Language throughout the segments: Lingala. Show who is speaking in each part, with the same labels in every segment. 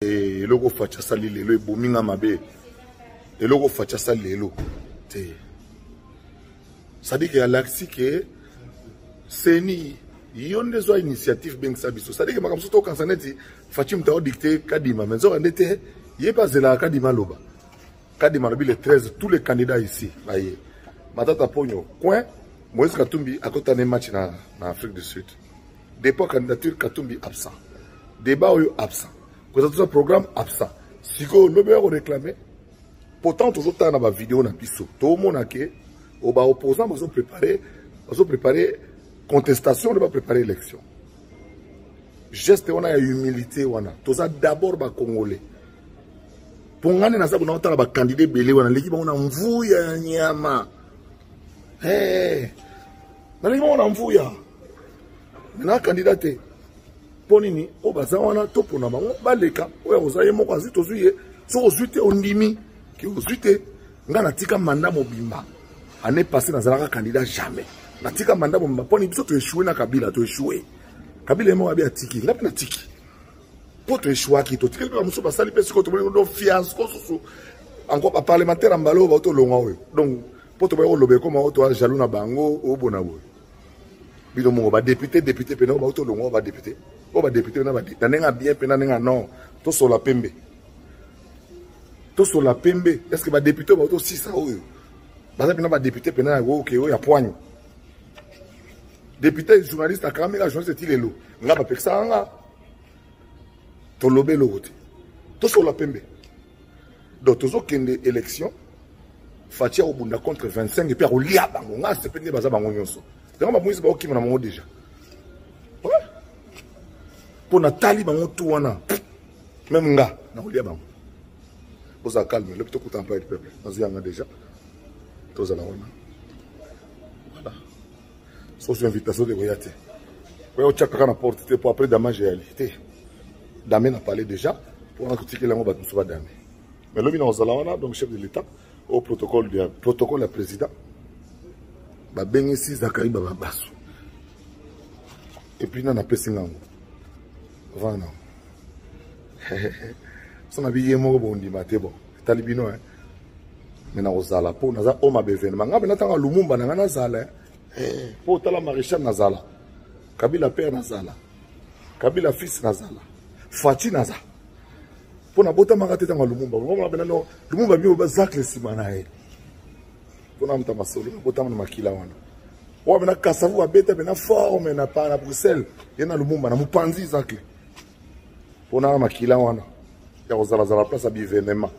Speaker 1: Et logo facha sali lelo bominga mabe. Et logo facha sali lelo. Ça dit qu'il y a l'axi que c'est ni yon des initiatives bien sabiso. Ça dit que ma comme ça quand ça net Fatim t'a dicté Kadima mais ça ndete yé pas la Kadima loba. Kadima lobi les 13 tous les candidats ici. Baye. Matata Pogno coin Moïse Katumbi à côté d'un match na Afrique du Sud. Dépôt candidature Katumbi absent. Débat absent. Quand tout ça programme absent. Si vous le réclamé, pourtant toujours dans la vidéo na biso. Tout le monde a que aux opposants ils ont préparé contestation, ils ont préparé élection. Geste on a humilité on a. Tout ça d'abord ba congolais. Pour gagner na ça on a ba candidat belé on a l'équipe on a mvuya nyama. Na l'équipe on a mvuya. Maintenant candidaté ponini o bazawana to pona bango baleka oya ozaye moko azito zuye so ozute ondimi ki ozute ngana tika manda mobimba année passée nazalaka candidat jamais natika manda mobimba poni biso to échouer na Kabila to échouer Kabila mo abi atiki ngapi na tiki po to échouer ki to tikeli ba muso basali pesi ko to do fiasco so encore pas parlementaire mbalo ba to longa oyo donc po to ba o lobe ko ma to jaloux na bango o bona bo bido mo ba député pena ba to longa ba député on va député na nenga bien pena nenga non to sur la pembe est-ce que va député ba to 600 oyo ba pena ba député pena OK oyo ya poigne député journaliste a caméra journaliste tilelo nga ba peksa nga to lobelo wote to sur la pembe donc tozo kende élection fatia au bunda contre 25 et puis au lia bango nga se pende baza bango nyonso donc ba moïse ba okima na mongo déjà pour Nathalie bango tout wana même nga na olia bango boza calme le plutôt content pas du peuple naziyanga déjà tous ala wana voilà so une invitation de voyate ouais au chaka na porte pour après damage réalité Damé n'a parlé déjà pour en critiquer la moba tout Damé mais le bino ozala wana donc chef de l'état au protocole la président ba bengisi Zakari baba basu et puis na pesinga voilà. Son habillé mo bondi maté bon. Talibino hein. Mais na ozala po naza o ma bevenema. Nga bena tanga Lumumba na ngana zala. Po tala maréchal nazala. Kabila père nazala. Kabila fils nazala. Fati naza. Po na bota mangate tanga Lumumba. Lumumba bena no Lumumba bi obazakle simana e. Po na mta masolo bota na makila wana. Wa bena kasavu abeta bena forme na pa na Bruxelles. Yena Lumumba na mupanzi zakle. On a makila wana ya kozala place à bivenema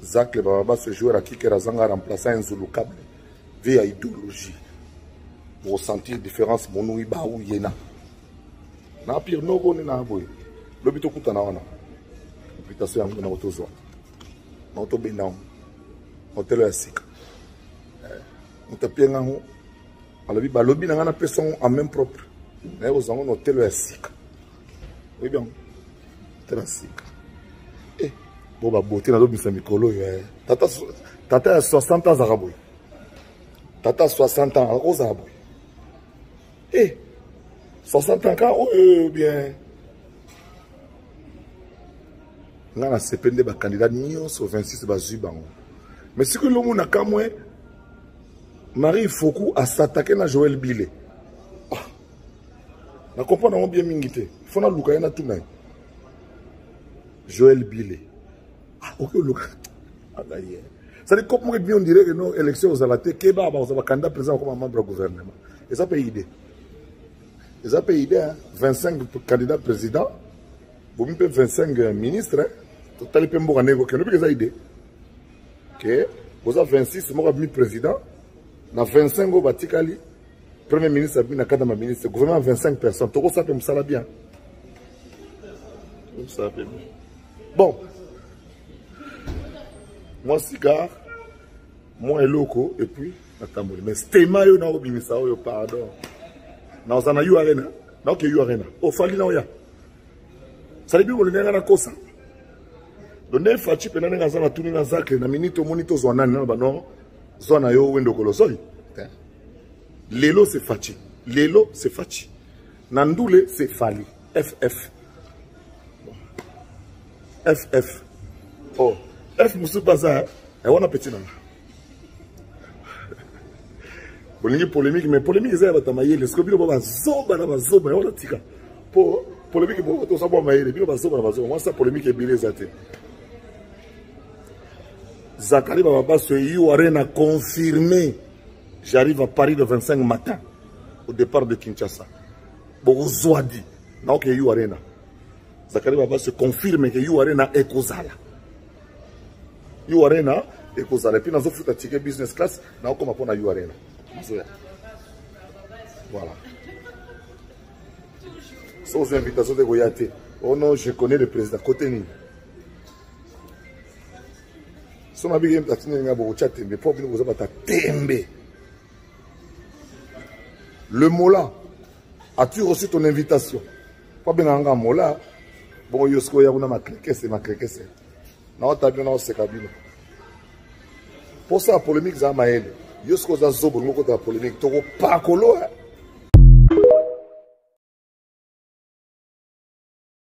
Speaker 1: Zakle baba ce joueur à qui razanga remplacer un Zulu-Kable via idéologie pour sentir différence monui ba ou yena na pire no ko ni na boy lobito kutana wana invitation yango na otozo na otobena hotel ya sika mutapienga ho alobi ba lobi na ngana person en même propre na ozango na hotel ya sika. Oui bien, classique. Eh, bon bah beauté na dobisa mikolo yo. Tata a 60 ans araboy. Tata a 60 ans aux araboy. Eh, 60 ans quand bien. Nga na sepende ba candidat nyonso 26 ba zubango. Mais si que l'homme na kamwe Marie Fokou a s'attaquer na Joël Bilé. Na comprendre bien mingité. Il faut na luka na tout même. Joël Bilé. Ah OK luka. Ah d'ailleurs. Ça dit comment on dirait que nos élections aux alaté keba ba aux candidat président comme membre du gouvernement. Et ça peut aider. Et ça peut aider hein? 25 candidats présidents. Vous me 25 ministres hein. Total pe mboka nego que ça aider. OK. Vous avez 26 moi mi président. Na 25 au batikali. Premier ministre, na cadre ministre, gouvernement 25 personnes. Tout ça peut me saler bien. Bon. Moi, cigare, moi, loco, et puis, attends, mais stéma, yo na obimisa, yo pardon. Na ozana yu arena. Na ok yu arena. O fali na oya. Ça libi le nenga na kosa. Donne fachi pena nenga zana tuni na zakle na minito monito zona na ba non. Zona yo wendo kolosoi. Lelo c'est Fachi. Lelo c'est Fachi. Nandoule c'est Fali. FF. FF. Oh, F Moussou Baza, et on a petit nom. Polémique, mais polémique, c'est la tamaye, le scobilo va zoba, et on a tika. Pour polémique, pour tout ça, moi, ça polémique est bien zate. Zakari Baba, ce Youaren a confirmé. J'arrive à Paris le 25 matin, au départ de Kinshasa. Bon, Zouadi, non, que Youarena. Zakari Baba se confirme que Youarena est Kozala. Youarena est Kozala. Et puis, nous avons fait un ticket business class, nous avons commencé à Youarena. Voilà. Sans invitation de Goyate. Oh non, je connais le président. Côté ni. Si on a bien mais pour vous avez tembe. Le Mola, as-tu reçu ton invitation? Pas bien un Mola. Bon, Yosko Yaouna ma cléquesse. Non, t'as bien dans ce cabinet. Pour ça, la polémique, ça m'a aidé. Yosko Zazobo, nous avons polémique. Tu n'as pas colo, hein?